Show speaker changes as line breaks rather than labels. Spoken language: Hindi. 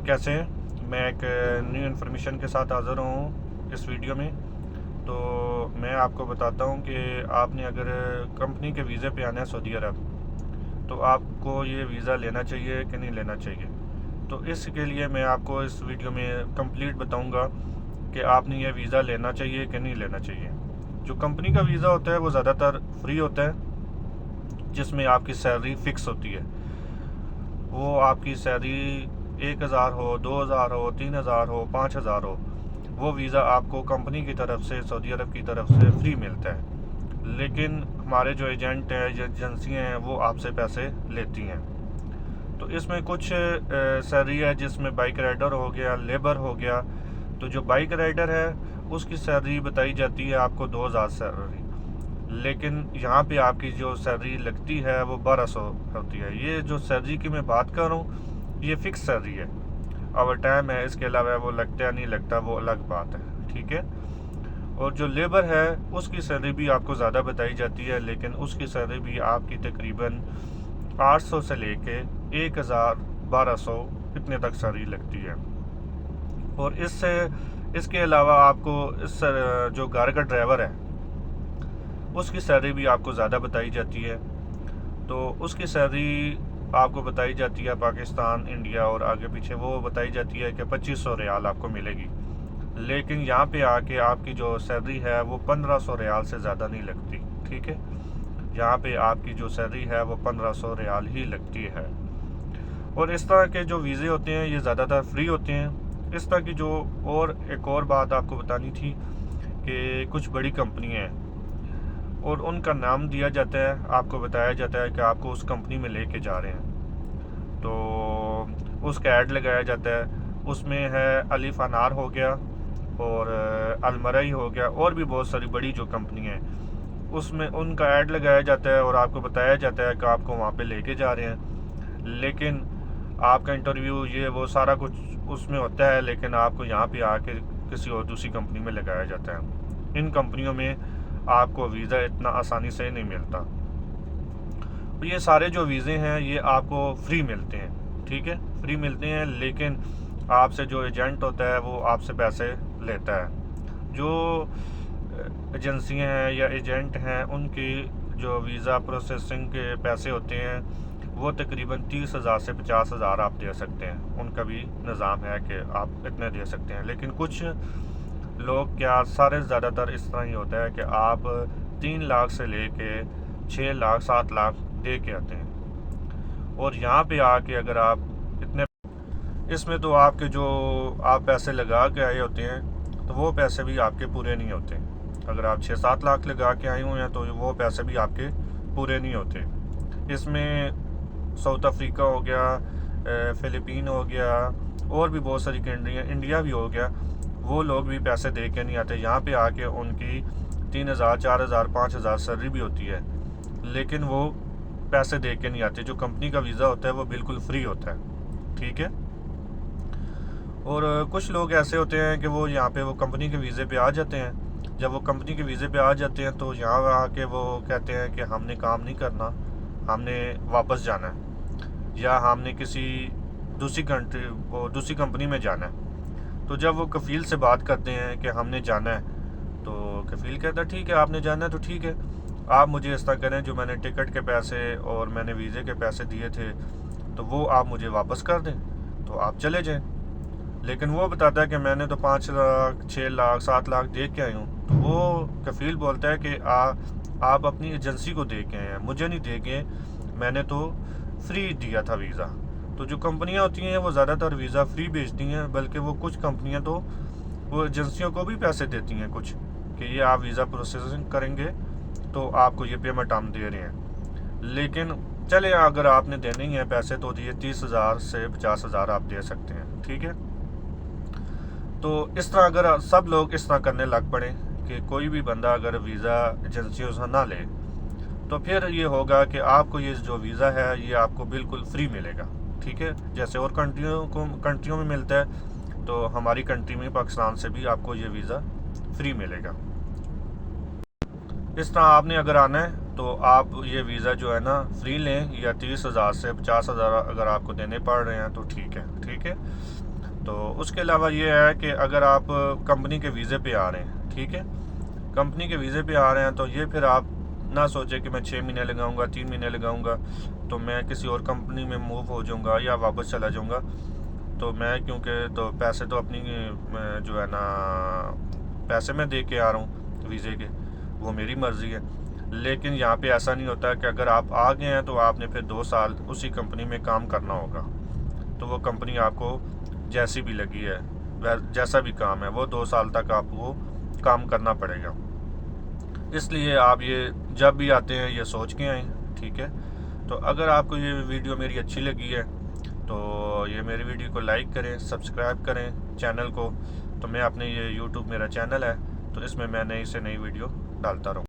कैसे हैं? मैं एक न्यू इन्फॉर्मेशन के साथ हाज़िर हूँ इस वीडियो में। तो मैं आपको बताता हूँ कि आपने अगर कंपनी के वीज़े पे आना है सऊदी अरब, तो आपको ये वीज़ा लेना चाहिए कि नहीं लेना चाहिए। तो इसके लिए मैं आपको इस वीडियो में कंप्लीट बताऊँगा कि आपने ये वीज़ा लेना चाहिए कि नहीं लेना चाहिए। जो कंपनी का वीज़ा होता है वो ज़्यादातर फ्री होता है, जिसमें आपकी सैलरी फ़िक्स होती है। वो आपकी सैलरी 1000 हो, 2000 हो, 3000 हो, 5000 हो, वो वीज़ा आपको कंपनी की तरफ से, सऊदी अरब की तरफ से फ्री मिलता है। लेकिन हमारे जो एजेंट हैं, एजेंसियाँ हैं, वो आपसे पैसे लेती हैं। तो इसमें कुछ सैलरी है, जिसमें बाइक राइडर हो गया, लेबर हो गया। तो जो बाइक राइडर है उसकी सैलरी बताई जाती है आपको 2000 सैलरी, लेकिन यहाँ पे आपकी जो सैलरी लगती है वो 1200 होती है। ये जो सैलरी की मैं बात कर रहा हूँ, ये फ़िक्स सैलरी है। ओवर टाइम है, इसके अलावा वो लगता है नहीं लगता, वो अलग बात है, ठीक है। और जो लेबर है उसकी सैलरी भी आपको ज़्यादा बताई जाती है, लेकिन उसकी सैलरी भी आपकी तकरीबन 800 से लेके 1000-1200 इतने तक सैलरी लगती है। और इसके अलावा आपको इस जो घर का ड्राइवर है उसकी सैलरी भी आपको ज़्यादा बताई जाती है। तो उसकी सैलरी आपको बताई जाती है पाकिस्तान, इंडिया और आगे पीछे वो बताई जाती है कि 2500 रियाल आपको मिलेगी। लेकिन यहाँ पे आके आपकी जो सैलरी है वो 1500 रियाल से ज़्यादा नहीं लगती, ठीक है। यहाँ पे आपकी जो सैलरी है वो 1500 रियाल ही लगती है। और इस तरह के जो वीज़े होते हैं ये ज़्यादातर फ्री होते हैं। इस तरह की जो और एक और बात आपको बतानी थी कि कुछ बड़ी कंपनियाँ हैं और उनका नाम दिया जाता है, आपको बताया जाता है कि आपको उस कंपनी में लेके जा रहे हैं। तो उसका ऐड लगाया जाता है, उसमें है अलिफ अनार हो गया और अलमरई हो गया, और भी बहुत सारी बड़ी जो कंपनियाँ हैं उसमें उनका ऐड लगाया जाता है और आपको बताया जाता है कि आपको वहाँ पे लेके जा रहे हैं। लेकिन आपका इंटरव्यू ये वो सारा कुछ उसमें होता है, लेकिन आपको यहाँ पे आके किसी और दूसरी कंपनी में लगाया जाता है। इन कंपनियों में आपको वीज़ा इतना आसानी से नहीं मिलता। तो ये सारे जो वीज़े हैं ये आपको फ्री मिलते हैं, ठीक है, फ्री मिलते हैं। लेकिन आपसे जो एजेंट होता है वो आपसे पैसे लेता है। जो एजेंसियां हैं या एजेंट हैं उनकी जो वीज़ा प्रोसेसिंग के पैसे होते हैं वो तकरीबन 30,000 से 50,000 आप दे सकते हैं। उनका भी निज़ाम है कि आप इतने दे सकते हैं। लेकिन कुछ लोग क्या, सारे ज़्यादातर इस तरह ही होता है कि आप 3 लाख से लेके 6 लाख 7 लाख दे के आते हैं। और यहाँ पे आके अगर आप इतने, इसमें तो आपके जो आप पैसे लगा के आए होते हैं तो वो पैसे भी आपके पूरे नहीं होते। अगर आप 6-7 लाख लगा के आए हुए हैं तो वो पैसे भी आपके पूरे नहीं होते। इसमें साउथ अफ्रीका हो गया, फ़िलिपीन हो गया, और भी बहुत सारी कंट्रियाँ, इंडिया भी हो गया, वो लोग भी पैसे दे के नहीं आते। यहाँ पे आके उनकी 3000, 4000, 5000 सैलरी भी होती है, लेकिन वो पैसे दे के नहीं आते। जो कंपनी का वीज़ा होता है वो बिल्कुल फ्री होता है, ठीक है। और कुछ लोग ऐसे होते हैं कि वो यहाँ पे वो कंपनी के वीज़े पे आ जाते हैं। जब वो कंपनी के वीज़े पे आ जाते हैं तो यहाँ आके वो कहते हैं कि हमने काम नहीं करना, हमने वापस जाना है, या हमने किसी दूसरी कंट्री को दूसरी कंपनी में जाना है। तो जब वो कफ़ील से बात करते हैं कि हमने जाना है, तो कफ़ील कहता है ठीक है, आपने जाना है तो ठीक है, आप मुझे इस तरह करें, जो मैंने टिकट के पैसे और मैंने वीज़े के पैसे दिए थे तो वो आप मुझे वापस कर दें, तो आप चले जाएं। लेकिन वो बताता है कि मैंने तो 5 लाख 6 लाख 7 लाख दे के आई हूँ। तो वो कफ़ील बोलता है कि आप अपनी एजेंसी को दे के आए हैं, मुझे नहीं दे के, मैंने तो फ्री दिया था वीज़ा। तो जो कंपनियां होती हैं वो ज़्यादातर वीज़ा फ्री भेजती हैं, बल्कि वो कुछ कंपनियां तो वो एजेंसियों को भी पैसे देती हैं कुछ, कि ये आप वीज़ा प्रोसेसिंग करेंगे तो आपको ये पेमेंट हम दे रहे हैं। लेकिन चले, अगर आपने देने ही हैं पैसे तो ये 30,000 से 50,000 आप दे सकते हैं, ठीक है। तो इस तरह अगर सब लोग इस तरह करने लग पड़े कि कोई भी बंदा अगर वीज़ा एजेंसियों से ना ले, तो फिर ये होगा कि आपको ये जो वीज़ा है ये आपको बिल्कुल फ्री मिलेगा, ठीक है। जैसे और कंट्रियों में मिलता है, तो हमारी कंट्री में पाकिस्तान से भी आपको ये वीज़ा फ्री मिलेगा। इस तरह आपने अगर आना है तो आप ये वीज़ा जो है ना फ्री लें, या 30,000 से 50,000 अगर आपको देने पड़ रहे हैं तो ठीक है, ठीक है। तो उसके अलावा ये है कि अगर आप कंपनी के वीज़े पे आ रहे हैं, ठीक है, कंपनी के वीज़े पे आ रहे हैं, तो ये फिर आप ना सोचें कि मैं 6 महीने लगाऊंगा, 3 महीने लगाऊंगा तो मैं किसी और कंपनी में मूव हो जाऊंगा या वापस चला जाऊंगा। तो मैं क्योंकि तो पैसे तो अपनी जो है ना पैसे मैं दे के आ रहा हूँ वीज़े के, वो मेरी मर्ज़ी है। लेकिन यहाँ पे ऐसा नहीं होता कि अगर आप आ गए हैं तो आपने फिर 2 साल उसी कंपनी में काम करना होगा। तो वो कंपनी आपको जैसी भी लगी है, वह जैसा भी काम है, वो 2 साल तक आपको काम करना पड़ेगा। इसलिए आप ये जब भी आते हैं ये सोच के आएँ, ठीक है। तो अगर आपको ये वीडियो मेरी अच्छी लगी है तो ये मेरी वीडियो को लाइक करें, सब्सक्राइब करें चैनल को। तो मैं अपने ये यूट्यूब मेरा चैनल है, तो इसमें मैं नई से नई वीडियो डालता रहूँ।